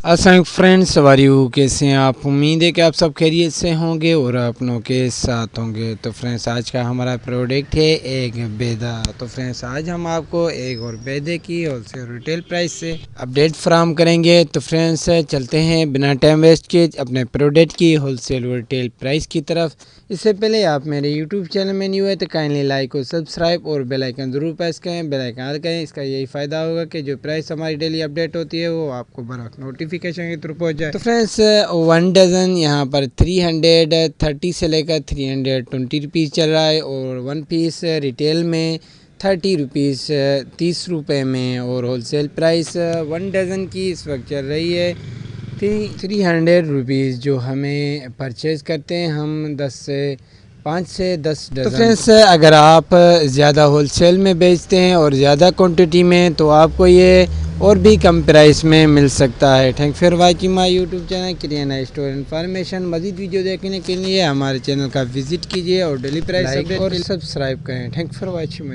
अस्सलाम फ्रेंड्स, सवारी हो कैसे हैं आप। उम्मीद है कि आप सब खैरियत से होंगे और अपनों के साथ होंगे। तो फ्रेंड्स, आज का हमारा प्रोडक्ट है एक बेदा। तो फ्रेंड्स, आज हम आपको एक और बेदे की होलसेल रिटेल प्राइस से अपडेट फराहम करेंगे। तो फ्रेंड्स, चलते हैं बिना टाइम वेस्ट के अपने प्रोडक्ट की होलसेल और रिटेल प्राइस की तरफ। इससे पहले आप मेरे यूट्यूब चैनल में न्यू है तो काइंडली लाइक और सब्सक्राइब और बेल आइकन ज़रूर प्रेस करें, बेल आइकन ऑल करें। इसका यही फ़ायदा होगा कि जो प्राइस हमारी डेली अपडेट होती है वो आपको बराबर नोटिफिकेशन के थ्रू पहुँच जाए। तो फ्रेंड्स, 1 डज़न यहाँ पर 330 से लेकर 320 रुपीज़ चल रहा है और 1 पीस रिटेल में 30 रुपीज़ 30 रुपये में, और होलसेल प्राइस 1 डज़न की इस वक्त चल रही है 300 रुपीज़। जो हमें परचेज़ करते हैं हम 5 से 10 डज़न। तो फ्रेंड्स, अगर आप ज़्यादा होलसेल में बेचते हैं और ज़्यादा क्वांटिटी में तो आपको ये और भी कम प्राइस में मिल सकता है। Thank for watching my YouTube channel kirana store information. मज़ीद वीडियो देखने के लिए हमारे चैनल का विजिट कीजिए और डेली प्राइस अपडेट और सब्सक्राइब करें। Thank for watching.